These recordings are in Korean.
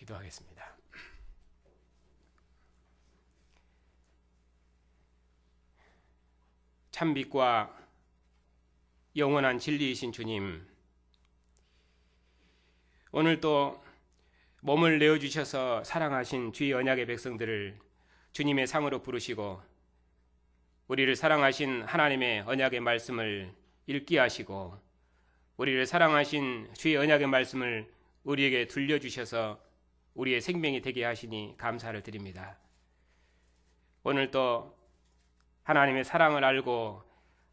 기도하겠습니다. 참 빛과 영원한 진리이신 주님, 오늘 또 몸을 내어주셔서 사랑하신 주의 언약의 백성들을 주님의 상으로 부르시고 우리를 사랑하신 하나님의 언약의 말씀을 읽게 하시고 우리를 사랑하신 주의 언약의 말씀을 우리에게 들려주셔서 우리의 생명이 되게 하시니 감사를 드립니다. 오늘 또 하나님의 사랑을 알고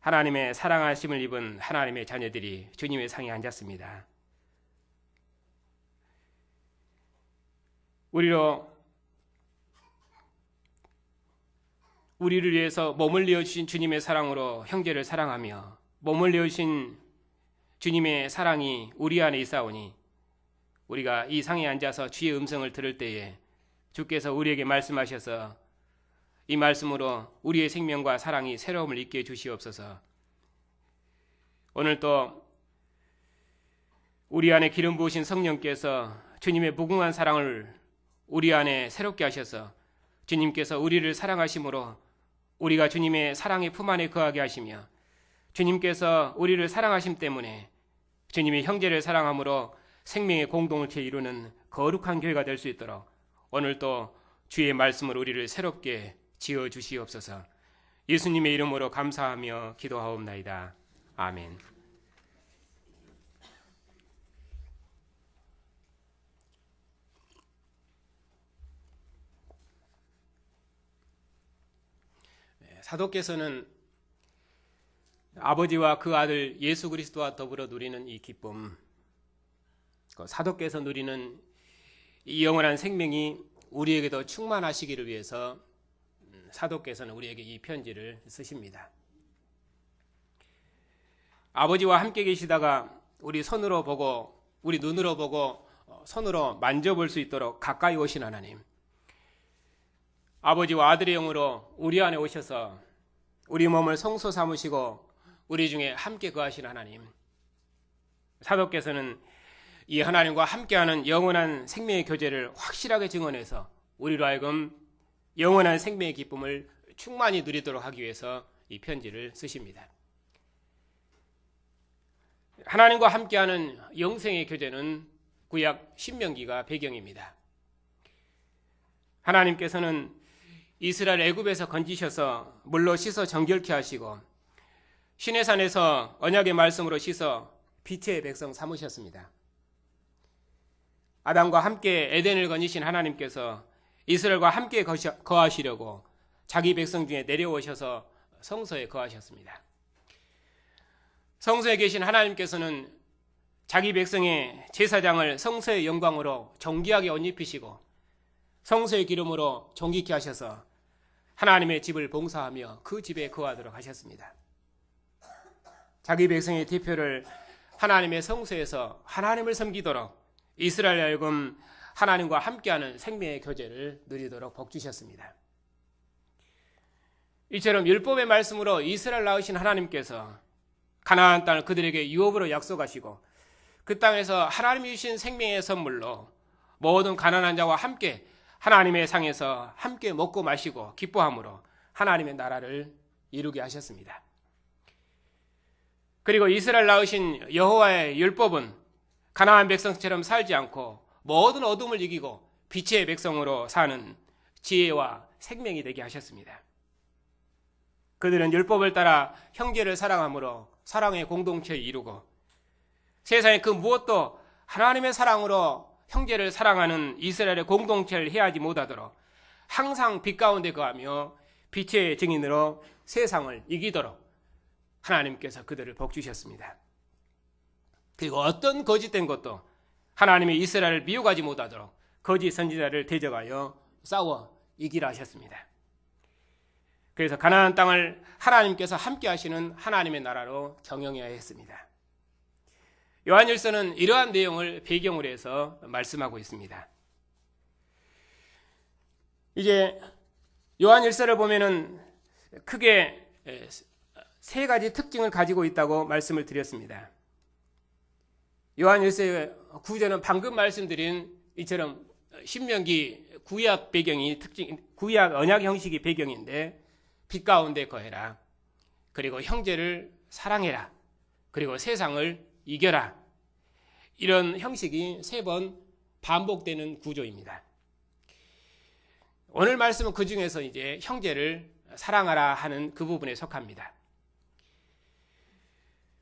하나님의 사랑하심을 입은 하나님의 자녀들이 주님의 상에 앉았습니다. 우리를 위해서 몸을 내어주신 주님의 사랑으로 형제를 사랑하며 몸을 내어주신 주님의 사랑이 우리 안에 있사오니 우리가 이 상에 앉아서 주의 음성을 들을 때에 주께서 우리에게 말씀하셔서 이 말씀으로 우리의 생명과 사랑이 새로움을 있게 해 주시옵소서. 오늘 또 우리 안에 기름 부으신 성령께서 주님의 무궁한 사랑을 우리 안에 새롭게 하셔서 주님께서 우리를 사랑하심으로 우리가 주님의 사랑의 품 안에 거하게 하시며 주님께서 우리를 사랑하심 때문에 주님의 형제를 사랑함으로 생명의 공동체에 이루는 거룩한 교회가 될 수 있도록 오늘 또 주의 말씀으로 우리를 새롭게 지어 주시옵소서. 예수님의 이름으로 감사하며 기도하옵나이다. 아멘. 사도께서는 아버지와 그 아들 예수 그리스도와 더불어 누리는 이 기쁨, 사도께서 누리는 이 영원한 생명이 우리에게도 충만하시기를 위해서 사도께서는 우리에게 이 편지를 쓰십니다. 아버지와 함께 계시다가 우리 손으로 보고 우리 눈으로 보고 손으로 만져볼 수 있도록 가까이 오신 하나님, 아버지와 아들의 영으로 우리 안에 오셔서 우리 몸을 성소 삼으시고 우리 중에 함께 거하신 하나님, 사도께서는 이 하나님과 함께하는 영원한 생명의 교제를 확실하게 증언해서 우리로 하여금 영원한 생명의 기쁨을 충만히 누리도록 하기 위해서 이 편지를 쓰십니다. 하나님과 함께하는 영생의 교제는 구약 신명기가 배경입니다. 하나님께서는 이스라엘 애굽에서 건지셔서 물로 씻어 정결케 하시고 시내산에서 언약의 말씀으로 씻어 빛의 백성 삼으셨습니다. 아담과 함께 에덴을 거니신 하나님께서 이스라엘과 함께 거하시려고 자기 백성 중에 내려오셔서 성소에 거하셨습니다. 성소에 계신 하나님께서는 자기 백성의 제사장을 성소의 영광으로 정귀하게 옷 입히시고 성소의 기름으로 정결케 하셔서 하나님의 집을 봉사하며 그 집에 거하도록 하셨습니다. 자기 백성의 대표를 하나님의 성소에서 하나님을 섬기도록 이스라엘에 하여금 하나님과 함께하는 생명의 교제를 누리도록 복주셨습니다. 이처럼 율법의 말씀으로 이스라엘 낳으신 하나님께서 가나안 땅을 그들에게 유업으로 약속하시고 그 땅에서 하나님이 주신 생명의 선물로 모든 가난한 자와 함께 하나님의 상에서 함께 먹고 마시고 기뻐함으로 하나님의 나라를 이루게 하셨습니다. 그리고 이스라엘 낳으신 여호와의 율법은 가나안 백성처럼 살지 않고 모든 어둠을 이기고 빛의 백성으로 사는 지혜와 생명이 되게 하셨습니다. 그들은 율법을 따라 형제를 사랑함으로 사랑의 공동체를 이루고 세상의 그 무엇도 하나님의 사랑으로 형제를 사랑하는 이스라엘의 공동체를 해하지 못하도록 항상 빛 가운데 거하며 빛의 증인으로 세상을 이기도록 하나님께서 그들을 복주셨습니다. 그리고 어떤 거짓된 것도 하나님의 이스라엘을 미혹하지 못하도록 거짓 선지자를 대적하여 싸워 이기라 하셨습니다. 그래서 가나안 땅을 하나님께서 함께 하시는 하나님의 나라로 경영해야 했습니다. 요한일서는 이러한 내용을 배경으로 해서 말씀하고 있습니다. 이제 요한일서를 보면은 크게 세 가지 특징을 가지고 있다고 말씀을 드렸습니다. 요한일서의 구조는 방금 말씀드린 이처럼 신명기 구약 배경이 구약 언약 형식이 배경인데 빛 가운데 거해라. 그리고 형제를 사랑해라. 그리고 세상을 이겨라. 이런 형식이 3번 반복되는 구조입니다. 오늘 말씀은 그 중에서 이제 형제를 사랑하라 하는 그 부분에 속합니다.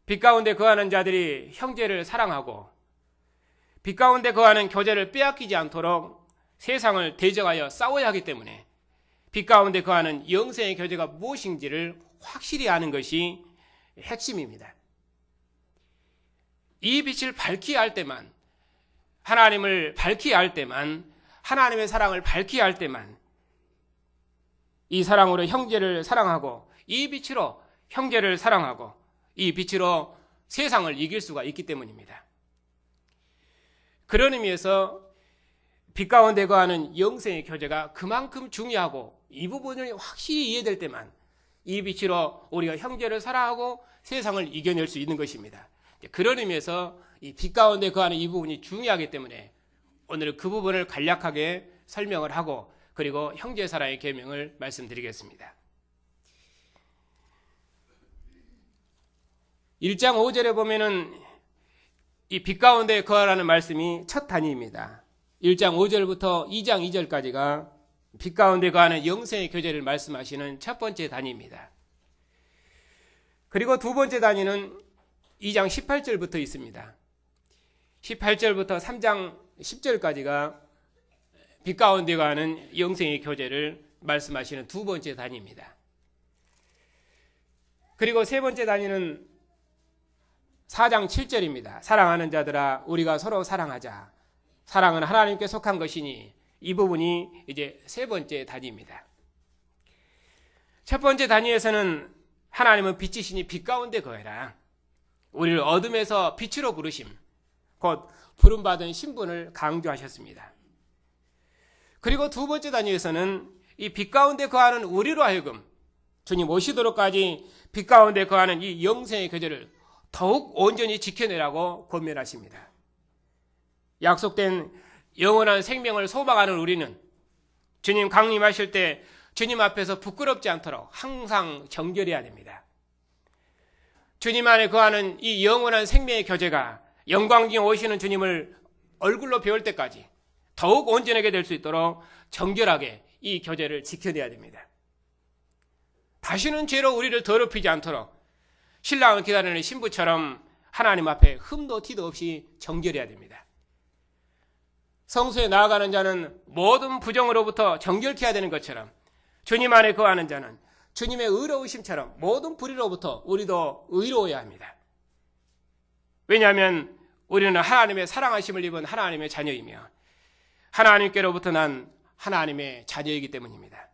빛 가운데 거하는 자들이 형제를 사랑하고 빛 가운데 거하는 교제를 빼앗기지 않도록 세상을 대적하여 싸워야 하기 때문에 빛 가운데 거하는 영생의 교제가 무엇인지를 확실히 아는 것이 핵심입니다. 이 빛을 밝히 알 때만, 하나님을 밝히 알 때만, 하나님의 사랑을 밝히 알 때만 이 사랑으로 형제를 사랑하고 이 빛으로 형제를 사랑하고 이 빛으로 세상을 이길 수가 있기 때문입니다. 그런 의미에서 빛 가운데 거하는 영생의 교제가 그만큼 중요하고 이 부분을 확실히 이해될 때만 이 빛으로 우리가 형제를 사랑하고 세상을 이겨낼 수 있는 것입니다. 그런 의미에서 이 빛 가운데 거하는 이 부분이 중요하기 때문에 오늘은 그 부분을 간략하게 설명을 하고 그리고 형제 사랑의 계명을 말씀드리겠습니다. 1장 5절에 보면은 이 빛 가운데 거하라는 말씀이 첫 단위입니다. 1장 5절부터 2장 2절까지가 빛 가운데 거하는 영생의 교제를 말씀하시는 첫 번째 단위입니다. 그리고 두 번째 단위는 2장 18절부터 있습니다. 18절부터 3장 10절까지가 빛 가운데 거하는 영생의 교제를 말씀하시는 두 번째 단위입니다. 그리고 세 번째 단위는 4장 7절입니다. 사랑하는 자들아 우리가 서로 사랑하자. 사랑은 하나님께 속한 것이니 이 부분이 이제 세 번째 단위입니다. 첫 번째 단위에서는 하나님은 빛이시니 빛 가운데 거해라. 우리를 어둠에서 빛으로 부르심, 곧 부름받은 신분을 강조하셨습니다. 그리고 두 번째 단위에서는 이 빛 가운데 거하는 우리로 하여금 주님 오시도록까지 빛 가운데 거하는 이 영생의 교제를 더욱 온전히 지켜내라고 권면하십니다. 약속된 영원한 생명을 소망하는 우리는 주님 강림하실 때 주님 앞에서 부끄럽지 않도록 항상 정결해야 됩니다. 주님 안에 거하는 이 영원한 생명의 교제가 영광 중에 오시는 주님을 얼굴로 배울 때까지 더욱 온전하게 될 수 있도록 정결하게 이 교제를 지켜내야 됩니다. 다시는 죄로 우리를 더럽히지 않도록 신랑을 기다리는 신부처럼 하나님 앞에 흠도 티도 없이 정결해야 됩니다. 성소에 나아가는 자는 모든 부정으로부터 정결케 해야 되는 것처럼 주님 안에 거하는 자는 주님의 의로우심처럼 모든 불의로부터 우리도 의로워야 합니다. 왜냐하면 우리는 하나님의 사랑하심을 입은 하나님의 자녀이며 하나님께로부터 난 하나님의 자녀이기 때문입니다.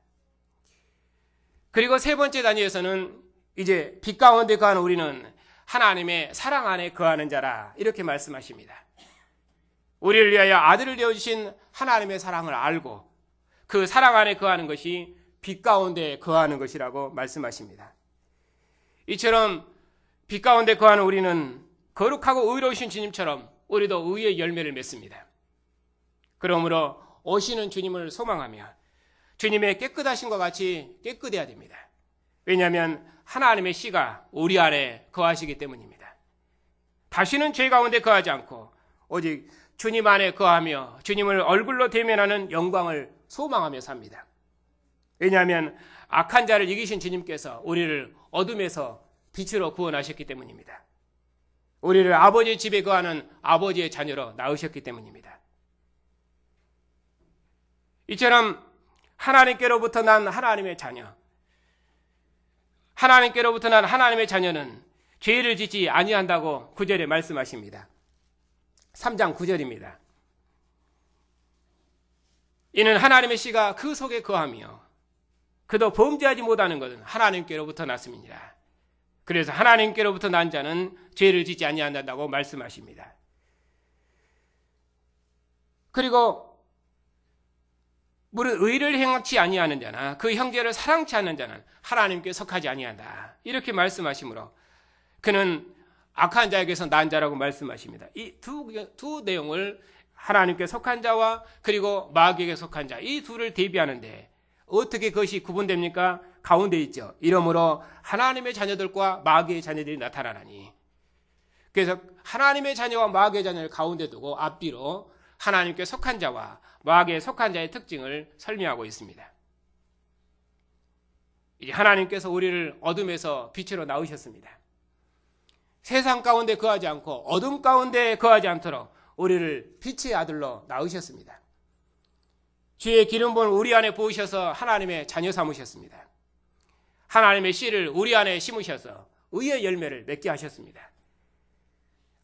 그리고 세 번째 단위에서는 이제 빛 가운데 거하는 우리는 하나님의 사랑 안에 거하는 자라 이렇게 말씀하십니다. 우리를 위하여 아들을 내어주신 하나님의 사랑을 알고 그 사랑 안에 거하는 것이 빛 가운데 거하는 것이라고 말씀하십니다. 이처럼 빛 가운데 거하는 우리는 거룩하고 의로우신 주님처럼 우리도 의의 열매를 맺습니다. 그러므로 오시는 주님을 소망하며 주님의 깨끗하심과 같이 깨끗해야 됩니다. 왜냐하면 하나님의 씨가 우리 안에 거하시기 때문입니다. 다시는 죄 가운데 거하지 않고 오직 주님 안에 거하며 주님을 얼굴로 대면하는 영광을 소망하며 삽니다. 왜냐하면 악한 자를 이기신 주님께서 우리를 어둠에서 빛으로 구원하셨기 때문입니다. 우리를 아버지의 집에 거하는 아버지의 자녀로 낳으셨기 때문입니다. 이처럼 하나님께로부터 난 하나님의 자녀, 하나님께로부터 난 하나님의 자녀는 죄를 짓지 아니한다고 9절에 말씀하십니다. 3장 9절입니다. 이는 하나님의 씨가 그 속에 거하며 그도 범죄하지 못하는 것은 하나님께로부터 났음이니라. 그래서 하나님께로부터 난 자는 죄를 짓지 아니한다고 말씀하십니다. 그리고 무릇 의를 행치 아니하는 자나 그 형제를 사랑치 않는 자는 하나님께 속하지 아니한다. 이렇게 말씀하시므로 그는 악한 자에게서 난 자라고 말씀하십니다. 이 두 내용을 하나님께 속한 자와 그리고 마귀에게 속한 자, 이 둘을 대비하는데 어떻게 그것이 구분됩니까? 가운데 있죠. 이러므로 하나님의 자녀들과 마귀의 자녀들이 나타나나니. 그래서 하나님의 자녀와 마귀의 자녀를 가운데 두고 앞뒤로 하나님께 속한 자와 마귀에 속한 자의 특징을 설명하고 있습니다. 이제 하나님께서 우리를 어둠에서 빛으로 나오셨습니다. 세상 가운데 거하지 않고 어둠 가운데 거하지 않도록 우리를 빛의 아들로 낳으셨습니다. 주의 기름 부은 우리 안에 부으셔서 하나님의 자녀 삼으셨습니다. 하나님의 씨를 우리 안에 심으셔서 의의 열매를 맺게 하셨습니다.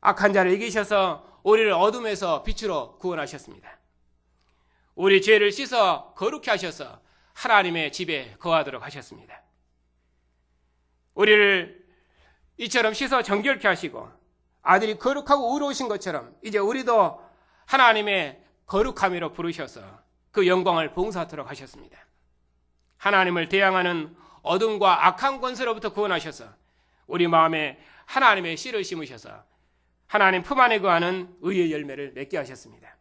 악한 자를 이기셔서 우리를 어둠에서 빛으로 구원하셨습니다. 우리 죄를 씻어 거룩히 하셔서 하나님의 집에 거하도록 하셨습니다. 우리를 이처럼 씻어 정결케 하시고 아들이 거룩하고 의로우신 것처럼 이제 우리도 하나님의 거룩함이로 부르셔서 그 영광을 봉사하도록 하셨습니다. 하나님을 대항하는 어둠과 악한 권세로부터 구원하셔서 우리 마음에 하나님의 씨를 심으셔서 하나님 품 안에 거하는 의의 열매를 맺게 하셨습니다.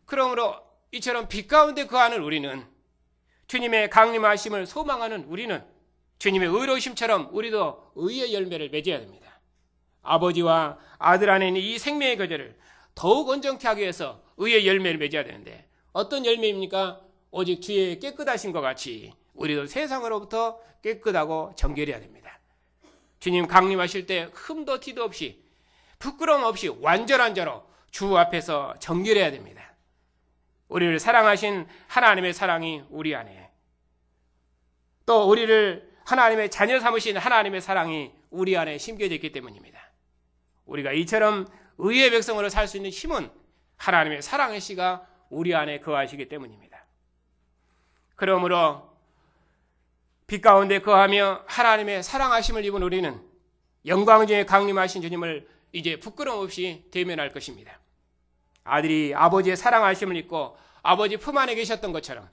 그러므로 이처럼 빛 가운데 거하는 우리는 주님의 강림하심을 소망하는 우리는 주님의 의로우심처럼 우리도 의의 열매를 맺어야 됩니다. 아버지와 아들 안에 있는 이 생명의 거절을 더욱 온전케 하기 위해서 의의 열매를 맺어야 되는데 어떤 열매입니까? 오직 주의 깨끗하신 것 같이 우리도 세상으로부터 깨끗하고 정결해야 됩니다. 주님 강림하실 때 흠도 티도 없이 부끄러움 없이 완전한 자로 주 앞에서 정결해야 됩니다. 우리를 사랑하신 하나님의 사랑이 우리 안에, 또 우리를 하나님의 자녀 삼으신 하나님의 사랑이 우리 안에 심겨져 있기 때문입니다. 우리가 이처럼 의의 백성으로 살 수 있는 힘은 하나님의 사랑의 씨가 우리 안에 거하시기 때문입니다. 그러므로 빛 가운데 거하며 하나님의 사랑하심을 입은 우리는 영광 중에 강림하신 주님을 이제 부끄러움 없이 대면할 것입니다. 아들이 아버지의 사랑하심을 입고 아버지 품 안에 계셨던 것처럼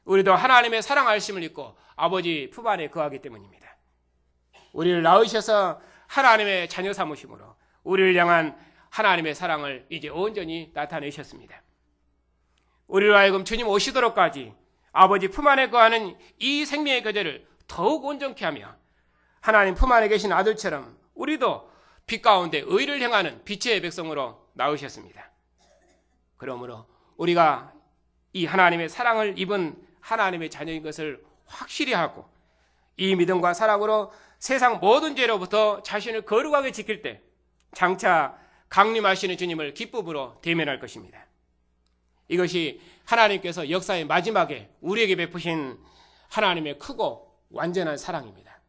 우리도 하나님의 사랑하심을 입고 아버지 품 안에 거하기 때문입니다. 우리를 낳으셔서 하나님의 자녀 삼으심으로 우리를 향한 하나님의 사랑을 이제 온전히 나타내셨습니다. 우리로 하여금 주님 오시도록까지 아버지 품 안에 거하는 이 생명의 거절을 더욱 온전케 하며 하나님 품 안에 계신 아들처럼 우리도 빛 가운데 의를 행하는 빛의 백성으로 나오셨습니다. 그러므로 우리가 이 하나님의 사랑을 입은 하나님의 자녀인 것을 확실히 하고 이 믿음과 사랑으로 세상 모든 죄로부터 자신을 거룩하게 지킬 때 장차 강림하시는 주님을 기쁨으로 대면할 것입니다. 이것이 하나님께서 역사의 마지막에 우리에게 베푸신 하나님의 크고 완전한 사랑입니다.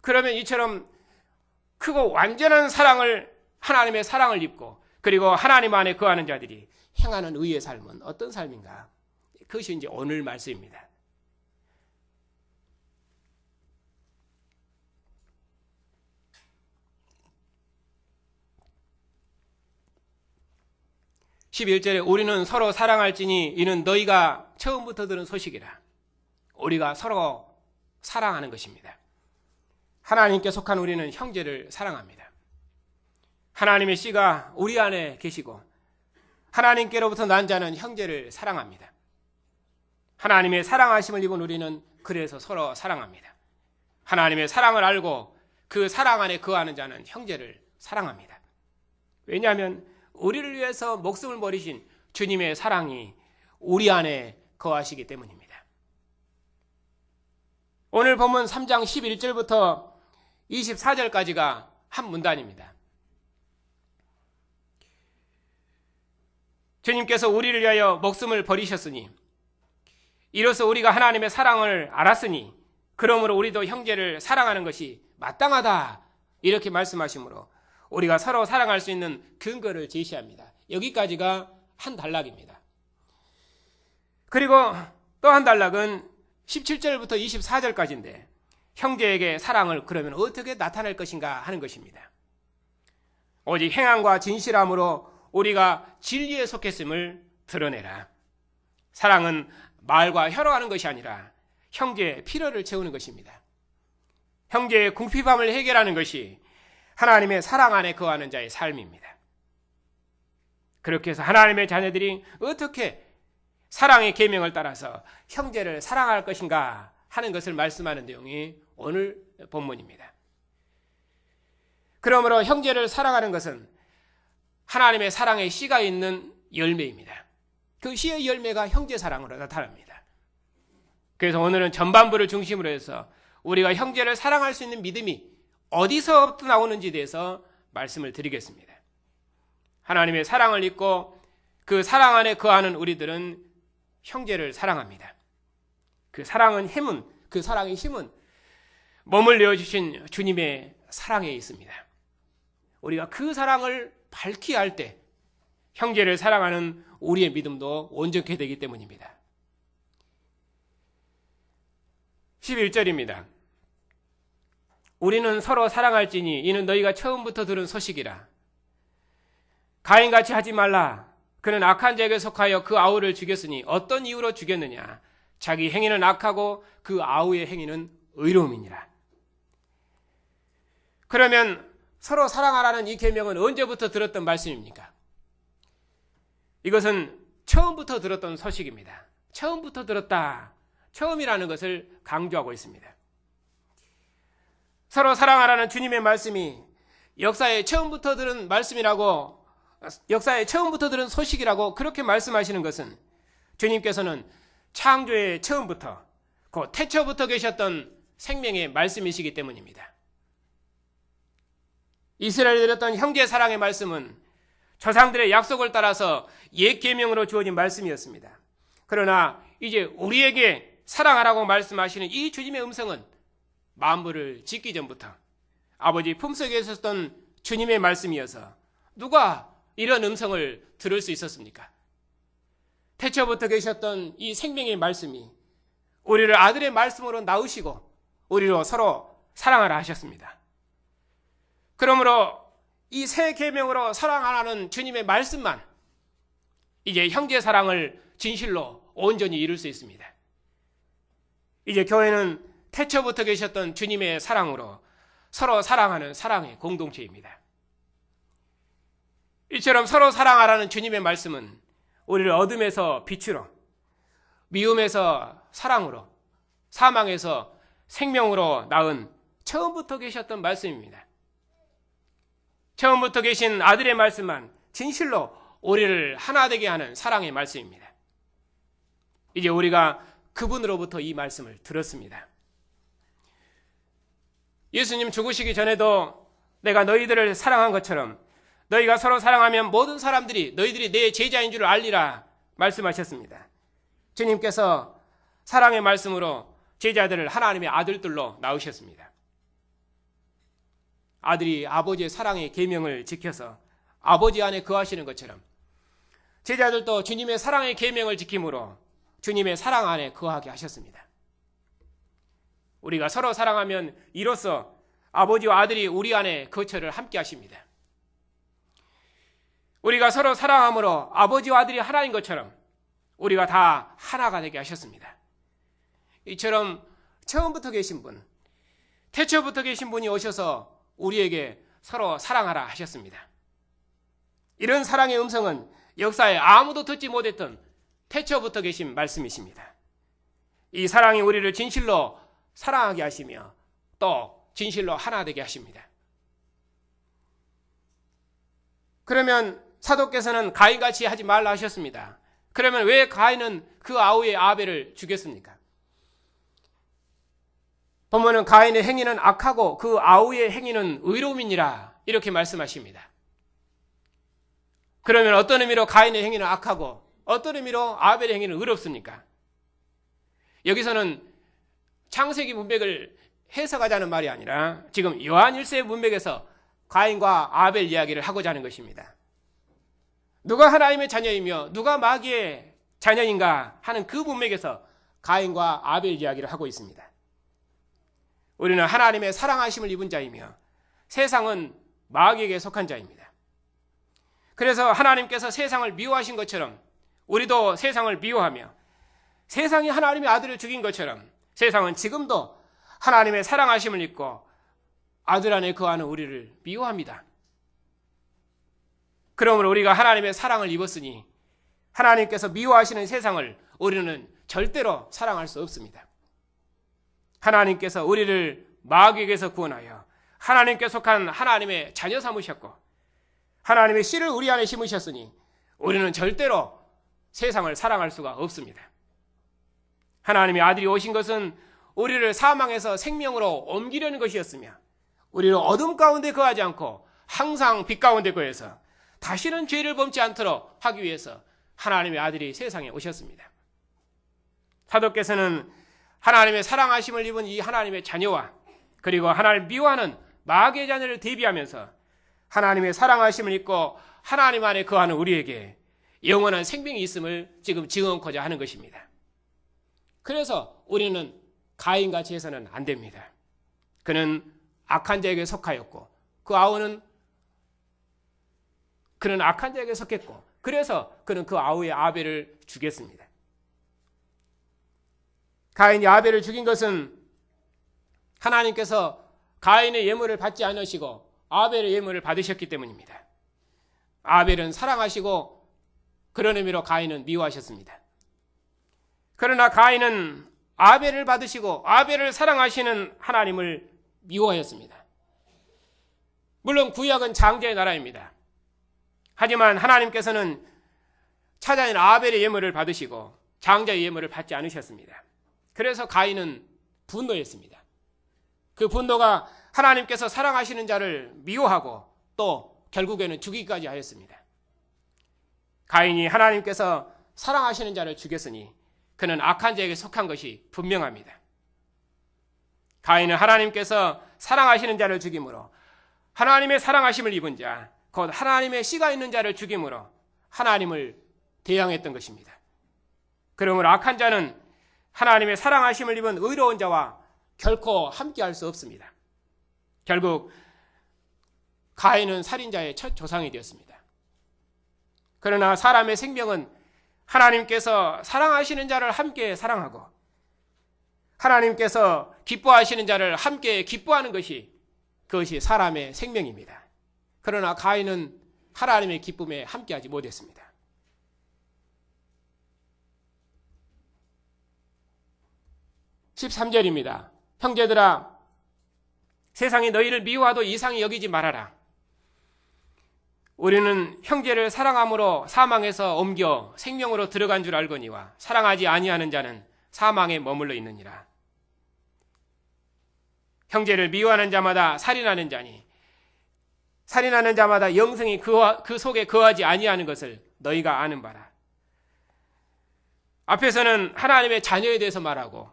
그러면 이처럼 크고 완전한 사랑을, 하나님의 사랑을 입고 그리고 하나님 안에 거하는 자들이 행하는 의의 삶은 어떤 삶인가? 그것이 이제 오늘 말씀입니다. (11절에) 우리는 서로 사랑할지니 이는 너희가 처음부터 들은 소식이라. 우리가 서로 사랑하는 것입니다. 하나님께 속한 우리는 형제를 사랑합니다. 하나님의 씨가 우리 안에 계시고 하나님께로부터 난 자는 형제를 사랑합니다. 하나님의 사랑하심을 입은 우리는 그래서 서로 사랑합니다. 하나님의 사랑을 알고 그 사랑 안에 거하는 자는 형제를 사랑합니다. 왜냐하면 우리를 위해서 목숨을 버리신 주님의 사랑이 우리 안에 거하시기 때문입니다. 오늘 본문 3장 11절부터 24절까지가 한 문단입니다. 주님께서 우리를 위하여 목숨을 버리셨으니 이로써 우리가 하나님의 사랑을 알았으니 그러므로 우리도 형제를 사랑하는 것이 마땅하다, 이렇게 말씀하시므로 우리가 서로 사랑할 수 있는 근거를 제시합니다. 여기까지가 한 단락입니다. 그리고 또 한 단락은 17절부터 24절까지인데 형제에게 사랑을 그러면 어떻게 나타낼 것인가 하는 것입니다. 오직 행함과 진실함으로 우리가 진리에 속했음을 드러내라. 사랑은 말과 혀로 하는 것이 아니라 형제의 필요를 채우는 것입니다. 형제의 궁핍함을 해결하는 것이 하나님의 사랑 안에 거하는 자의 삶입니다. 그렇게 해서 하나님의 자녀들이 어떻게 사랑의 계명을 따라서 형제를 사랑할 것인가 하는 것을 말씀하는 내용이 오늘 본문입니다. 그러므로 형제를 사랑하는 것은 하나님의 사랑의 씨가 있는 열매입니다. 그 씨의 열매가 형제 사랑으로 나타납니다. 그래서 오늘은 전반부를 중심으로 해서 우리가 형제를 사랑할 수 있는 믿음이 어디서부터 나오는지에 대해서 말씀을 드리겠습니다. 하나님의 사랑을 잊고 그 사랑 안에 거하는 우리들은 형제를 사랑합니다. 그 사랑의 힘은 몸을 내어주신 주님의 사랑에 있습니다. 우리가 그 사랑을 밝히 할 때 형제를 사랑하는 우리의 믿음도 온전케 되기 때문입니다. 11절입니다. 우리는 서로 사랑할지니 이는 너희가 처음부터 들은 소식이라. 가인같이 하지 말라. 그는 악한 자에게 속하여 그 아우를 죽였으니 어떤 이유로 죽였느냐. 자기 행위는 악하고 그 아우의 행위는 의로움이니라. 그러면 서로 사랑하라는 이 계명은 언제부터 들었던 말씀입니까? 이것은 처음부터 들었던 소식입니다. 처음부터 들었다. 처음이라는 것을 강조하고 있습니다. 서로 사랑하라는 주님의 말씀이 역사에 처음부터 들은 말씀이라고, 역사에 처음부터 들은 소식이라고 그렇게 말씀하시는 것은 주님께서는 창조의 처음부터, 그 태초부터 계셨던 생명의 말씀이시기 때문입니다. 이스라엘에 들었던 형제 사랑의 말씀은 조상들의 약속을 따라서 옛 계명으로 주어진 말씀이었습니다. 그러나 이제 우리에게 사랑하라고 말씀하시는 이 주님의 음성은 만물을 짓기 전부터 아버지 품속에 있었던 주님의 말씀이어서 누가 이런 음성을 들을 수 있었습니까? 태초부터 계셨던 이 생명의 말씀이 우리를 아들의 말씀으로 낳으시고 우리로 서로 사랑하라 하셨습니다. 그러므로 이 새 계명으로 사랑하라는 주님의 말씀만 이제 형제 사랑을 진실로 온전히 이룰 수 있습니다. 이제 교회는 태초부터 계셨던 주님의 사랑으로 서로 사랑하는 사랑의 공동체입니다. 이처럼 서로 사랑하라는 주님의 말씀은 우리를 어둠에서 빛으로, 미움에서 사랑으로, 사망에서 생명으로 낳은 처음부터 계셨던 말씀입니다. 처음부터 계신 아들의 말씀만 진실로 우리를 하나 되게 하는 사랑의 말씀입니다. 이제 우리가 그분으로부터 이 말씀을 들었습니다. 예수님 죽으시기 전에도 내가 너희들을 사랑한 것처럼 너희가 서로 사랑하면 모든 사람들이 너희들이 내 제자인 줄 알리라 말씀하셨습니다. 주님께서 사랑의 말씀으로 제자들을 하나님의 아들들로 낳으셨습니다. 아들이 아버지의 사랑의 계명을 지켜서 아버지 안에 거하시는 것처럼 제자들도 주님의 사랑의 계명을 지킴으로 주님의 사랑 안에 거하게 하셨습니다. 우리가 서로 사랑하면 이로써 아버지와 아들이 우리 안에 거처를 함께 하십니다. 우리가 서로 사랑함으로 아버지와 아들이 하나인 것처럼 우리가 다 하나가 되게 하셨습니다. 이처럼 처음부터 계신 분, 태초부터 계신 분이 오셔서 우리에게 서로 사랑하라 하셨습니다. 이런 사랑의 음성은 역사에 아무도 듣지 못했던 태초부터 계신 말씀이십니다. 이 사랑이 우리를 진실로 사랑하게 하시며 또 진실로 하나 되게 하십니다. 그러면 사도께서는 가인같이 하지 말라 하셨습니다. 그러면 왜 가인은 그 아우의 아벨을 죽였습니까? 본문은 가인의 행위는 악하고 그 아우의 행위는 의로움이니라 이렇게 말씀하십니다. 그러면 어떤 의미로 가인의 행위는 악하고 어떤 의미로 아벨의 행위는 의롭습니까? 여기서는 창세기 문맥을 해석하자는 말이 아니라 지금 요한 1세 문맥에서 가인과 아벨 이야기를 하고자 하는 것입니다. 누가 하나님의 자녀이며 누가 마귀의 자녀인가 하는 그 문맥에서 가인과 아벨 이야기를 하고 있습니다. 우리는 하나님의 사랑하심을 입은 자이며 세상은 마귀에게 속한 자입니다. 그래서 하나님께서 세상을 미워하신 것처럼 우리도 세상을 미워하며 세상이 하나님의 아들을 죽인 것처럼 세상은 지금도 하나님의 사랑하심을 입고 아들 안에 거하는 우리를 미워합니다. 그러므로 우리가 하나님의 사랑을 입었으니 하나님께서 미워하시는 세상을 우리는 절대로 사랑할 수 없습니다. 하나님께서 우리를 마귀에게서 구원하여 하나님께 속한 하나님의 자녀 삼으셨고 하나님의 씨를 우리 안에 심으셨으니 우리는 절대로 세상을 사랑할 수가 없습니다. 하나님의 아들이 오신 것은 우리를 사망에서 생명으로 옮기려는 것이었으며 우리를 어둠 가운데 거하지 않고 항상 빛 가운데 거해서 다시는 죄를 범치 않도록 하기 위해서 하나님의 아들이 세상에 오셨습니다. 사도께서는 하나님의 사랑하심을 입은 이 하나님의 자녀와 그리고 하나님을 미워하는 마귀의 자녀를 대비하면서 하나님의 사랑하심을 입고 하나님 안에 거하는 우리에게 영원한 생명이 있음을 지금 증언코자 하는 것입니다. 그래서 우리는 가인같이 해서는 안 됩니다. 그는 악한 자에게 속하였고 그는 악한 자에게 속했고 그래서 그는 그 아우의 아벨을 죽였습니다. 가인이 아벨을 죽인 것은 하나님께서 가인의 예물을 받지 않으시고 아벨의 예물을 받으셨기 때문입니다. 아벨은 사랑하시고 그런 의미로 가인은 미워하셨습니다. 그러나 가인은 아벨을 받으시고 아벨을 사랑하시는 하나님을 미워하였습니다. 물론 구약은 장자의 나라입니다. 하지만 하나님께서는 찾아낸 아벨의 예물을 받으시고 장자의 예물을 받지 않으셨습니다. 그래서 가인은 분노했습니다. 그 분노가 하나님께서 사랑하시는 자를 미워하고 또 결국에는 죽이기까지 하였습니다. 가인이 하나님께서 사랑하시는 자를 죽였으니 그는 악한 자에게 속한 것이 분명합니다. 가인은 하나님께서 사랑하시는 자를 죽임으로 하나님의 사랑하심을 입은 자, 곧 하나님의 씨가 있는 자를 죽임으로 하나님을 대항했던 것입니다. 그러므로 악한 자는 하나님의 사랑하심을 입은 의로운 자와 결코 함께할 수 없습니다. 결국 가인은 살인자의 첫 조상이 되었습니다. 그러나 사람의 생명은 하나님께서 사랑하시는 자를 함께 사랑하고 하나님께서 기뻐하시는 자를 함께 기뻐하는 그것이 사람의 생명입니다. 그러나 가인은 하나님의 기쁨에 함께하지 못했습니다. 13절입니다. 형제들아, 세상이 너희를 미워하도 이상히 여기지 말아라. 우리는 형제를 사랑함으로 사망에서 옮겨 생명으로 들어간 줄 알거니와 사랑하지 아니하는 자는 사망에 머물러 있느니라. 형제를 미워하는 자마다 살인하는 자니 살인하는 자마다 영생이 그 속에 거하지 아니하는 것을 너희가 아는 바라. 앞에서는 하나님의 자녀에 대해서 말하고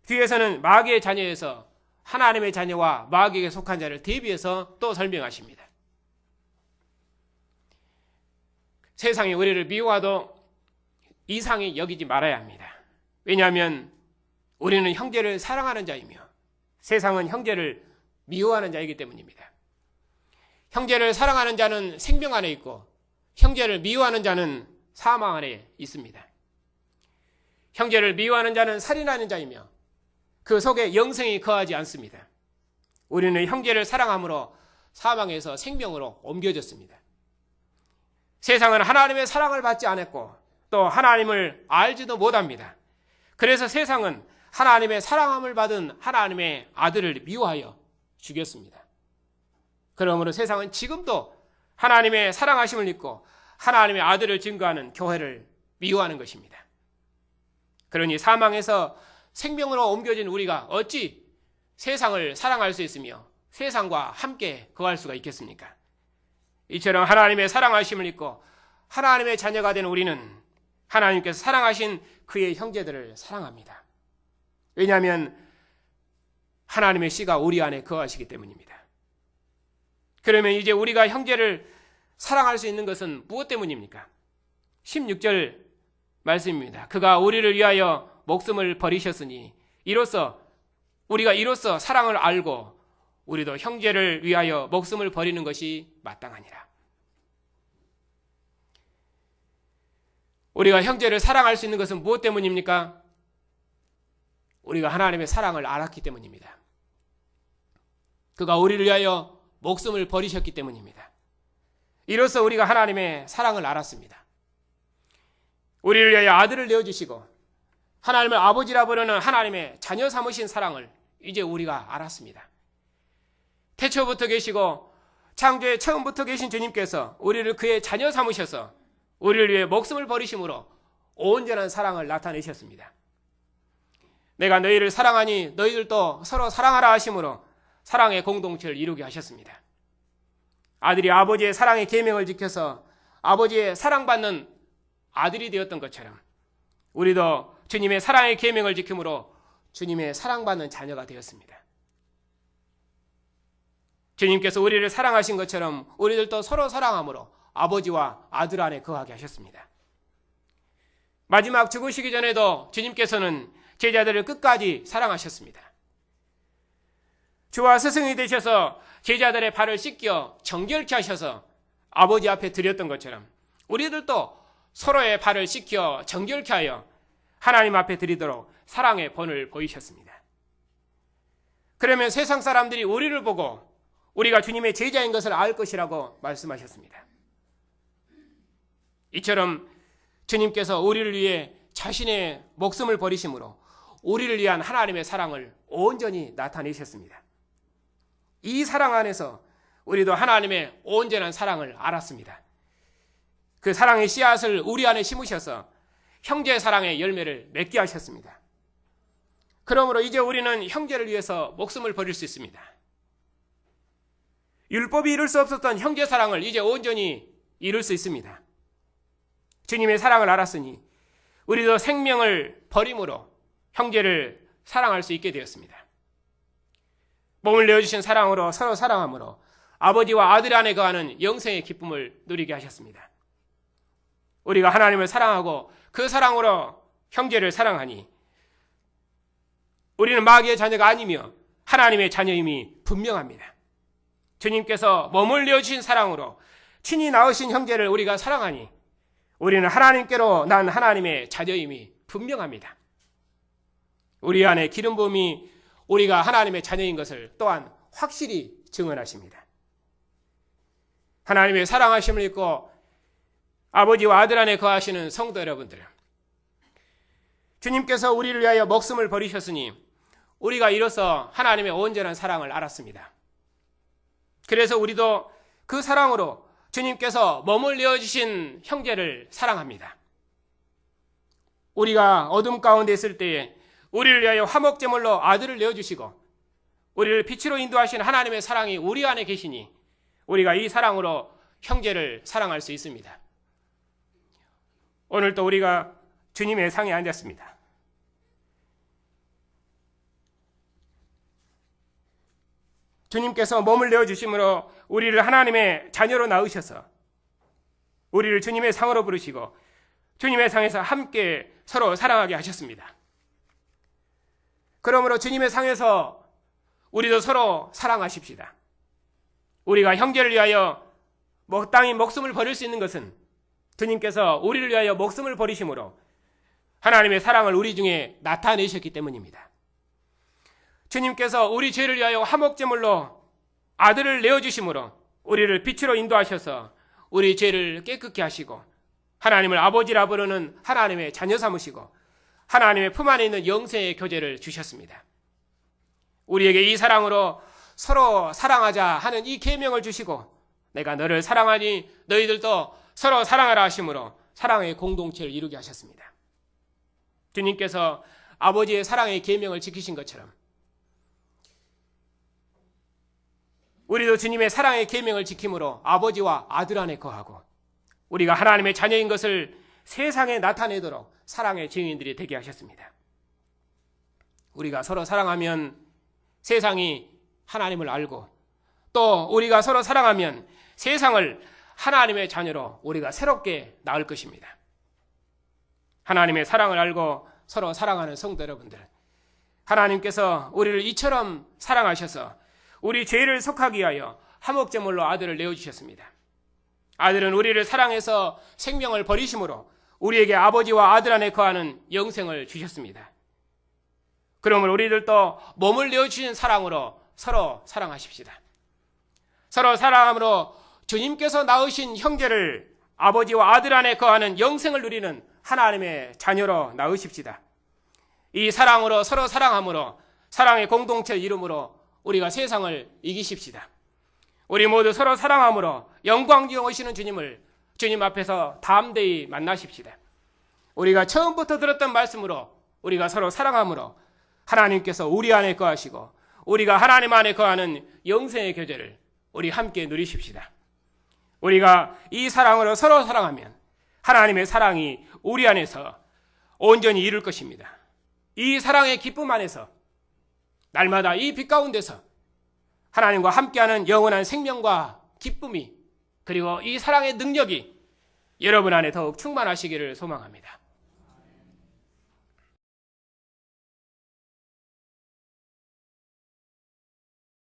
뒤에서는 마귀의 자녀에서 하나님의 자녀와 마귀에게 속한 자를 대비해서 또 설명하십니다. 세상이 우리를 미워하도 이상히 여기지 말아야 합니다. 왜냐하면 우리는 형제를 사랑하는 자이며 세상은 형제를 미워하는 자이기 때문입니다. 형제를 사랑하는 자는 생명 안에 있고 형제를 미워하는 자는 사망 안에 있습니다. 형제를 미워하는 자는 살인하는 자이며 그 속에 영생이 거하지 않습니다. 우리는 형제를 사랑함으로 사망에서 생명으로 옮겨졌습니다. 세상은 하나님의 사랑을 받지 않았고 또 하나님을 알지도 못합니다. 그래서 세상은 하나님의 사랑함을 받은 하나님의 아들을 미워하여 죽였습니다. 그러므로 세상은 지금도 하나님의 사랑하심을 입고 하나님의 아들을 증거하는 교회를 미워하는 것입니다. 그러니 사망에서 생명으로 옮겨진 우리가 어찌 세상을 사랑할 수 있으며 세상과 함께 거할 수가 있겠습니까? 이처럼 하나님의 사랑하심을 입고 하나님의 자녀가 된 우리는 하나님께서 사랑하신 그의 형제들을 사랑합니다. 왜냐하면 하나님의 씨가 우리 안에 거하시기 때문입니다. 그러면 이제 우리가 형제를 사랑할 수 있는 것은 무엇 때문입니까? 16절 말씀입니다. 그가 우리를 위하여 목숨을 버리셨으니 우리가 이로써 사랑을 알고 우리도 형제를 위하여 목숨을 버리는 것이 마땅하니라. 우리가 형제를 사랑할 수 있는 것은 무엇 때문입니까? 우리가 하나님의 사랑을 알았기 때문입니다. 그가 우리를 위하여 목숨을 버리셨기 때문입니다. 이로써 우리가 하나님의 사랑을 알았습니다. 우리를 위하여 아들을 내어주시고 하나님을 아버지라 부르는 하나님의 자녀 삼으신 사랑을 이제 우리가 알았습니다. 태초부터 계시고 창조의 처음부터 계신 주님께서 우리를 그의 자녀 삼으셔서 우리를 위해 목숨을 버리심으로 온전한 사랑을 나타내셨습니다. 내가 너희를 사랑하니 너희들도 서로 사랑하라 하심으로 사랑의 공동체를 이루게 하셨습니다. 아들이 아버지의 사랑의 계명을 지켜서 아버지의 사랑받는 아들이 되었던 것처럼 우리도 주님의 사랑의 계명을 지킴으로 주님의 사랑받는 자녀가 되었습니다. 주님께서 우리를 사랑하신 것처럼 우리들도 서로 사랑함으로 아버지와 아들 안에 거하게 하셨습니다. 마지막 죽으시기 전에도 주님께서는 제자들을 끝까지 사랑하셨습니다. 주와 스승이 되셔서 제자들의 발을 씻겨 정결케 하셔서 아버지 앞에 드렸던 것처럼 우리들도 서로의 발을 씻겨 정결케 하여 하나님 앞에 드리도록 사랑의 본을 보이셨습니다. 그러면 세상 사람들이 우리를 보고 우리가 주님의 제자인 것을 알 것이라고 말씀하셨습니다. 이처럼 주님께서 우리를 위해 자신의 목숨을 버리심으로 우리를 위한 하나님의 사랑을 온전히 나타내셨습니다. 이 사랑 안에서 우리도 하나님의 온전한 사랑을 알았습니다. 그 사랑의 씨앗을 우리 안에 심으셔서 형제 사랑의 열매를 맺게 하셨습니다. 그러므로 이제 우리는 형제를 위해서 목숨을 버릴 수 있습니다. 율법이 이룰 수 없었던 형제 사랑을 이제 온전히 이룰 수 있습니다. 주님의 사랑을 알았으니 우리도 생명을 버림으로 형제를 사랑할 수 있게 되었습니다. 몸을 내어주신 사랑으로 서로 사랑함으로 아버지와 아들 안에 거하는 영생의 기쁨을 누리게 하셨습니다. 우리가 하나님을 사랑하고 그 사랑으로 형제를 사랑하니 우리는 마귀의 자녀가 아니며 하나님의 자녀임이 분명합니다. 주님께서 몸을 내어주신 사랑으로 친히 낳으신 형제를 우리가 사랑하니 우리는 하나님께로 난 하나님의 자녀임이 분명합니다. 우리 안에 기름 부음이 우리가 하나님의 자녀인 것을 또한 확실히 증언하십니다. 하나님의 사랑하심을 입고 아버지와 아들 안에 거하시는 성도 여러분들, 주님께서 우리를 위하여 목숨을 버리셨으니 우리가 이로써 하나님의 온전한 사랑을 알았습니다. 그래서 우리도 그 사랑으로 주님께서 몸을 내어주신 형제를 사랑합니다. 우리가 어둠 가운데 있을 때에 우리를 위하여 화목제물로 아들을 내어주시고 우리를 빛으로 인도하신 하나님의 사랑이 우리 안에 계시니 우리가 이 사랑으로 형제를 사랑할 수 있습니다. 오늘도 우리가 주님의 상에 앉았습니다. 주님께서 몸을 내어주심으로 우리를 하나님의 자녀로 낳으셔서 우리를 주님의 상으로 부르시고 주님의 상에서 함께 서로 사랑하게 하셨습니다. 그러므로 주님의 상에서 우리도 서로 사랑하십시다. 우리가 형제를 위하여 마땅히 목숨을 버릴 수 있는 것은 주님께서 우리를 위하여 목숨을 버리심으로 하나님의 사랑을 우리 중에 나타내셨기 때문입니다. 주님께서 우리 죄를 위하여 화목제물로 아들을 내어주심으로 우리를 빛으로 인도하셔서 우리 죄를 깨끗게 하시고 하나님을 아버지라 부르는 하나님의 자녀 삼으시고 하나님의 품 안에 있는 영생의 교제를 주셨습니다. 우리에게 이 사랑으로 서로 사랑하자 하는 이 계명을 주시고 내가 너를 사랑하니 너희들도 서로 사랑하라 하심으로 사랑의 공동체를 이루게 하셨습니다. 주님께서 아버지의 사랑의 계명을 지키신 것처럼 우리도 주님의 사랑의 계명을 지킴으로 아버지와 아들 안에 거하고 우리가 하나님의 자녀인 것을 세상에 나타내도록 사랑의 증인들이 되게 하셨습니다. 우리가 서로 사랑하면 세상이 하나님을 알고 또 우리가 서로 사랑하면 세상을 하나님의 자녀로 우리가 새롭게 낳을 것입니다. 하나님의 사랑을 알고 서로 사랑하는 성도 여러분들, 하나님께서 우리를 이처럼 사랑하셔서 우리 죄를 속하기 위하여 화목제물로 아들을 내어주셨습니다. 아들은 우리를 사랑해서 생명을 버리심으로 우리에게 아버지와 아들 안에 거하는 영생을 주셨습니다. 그러므로 우리들도 몸을 내어주신 사랑으로 서로 사랑하십시다. 서로 사랑함으로 주님께서 낳으신 형제를 아버지와 아들 안에 거하는 영생을 누리는 하나님의 자녀로 낳으십시다. 이 사랑으로 서로 사랑함으로 사랑의 공동체를 이룸으로 우리가 세상을 이기십시다. 우리 모두 서로 사랑함으로 영광 중에 오시는 주님을 주님 앞에서 담대히 만나십시다. 우리가 처음부터 들었던 말씀으로 우리가 서로 사랑함으로 하나님께서 우리 안에 거하시고 우리가 하나님 안에 거하는 영생의 교제를 우리 함께 누리십시다. 우리가 이 사랑으로 서로 사랑하면 하나님의 사랑이 우리 안에서 온전히 이룰 것입니다. 이 사랑의 기쁨 안에서 날마다 이 빛 가운데서 하나님과 함께하는 영원한 생명과 기쁨이 그리고 이 사랑의 능력이 여러분 안에 더욱 충만하시기를 소망합니다.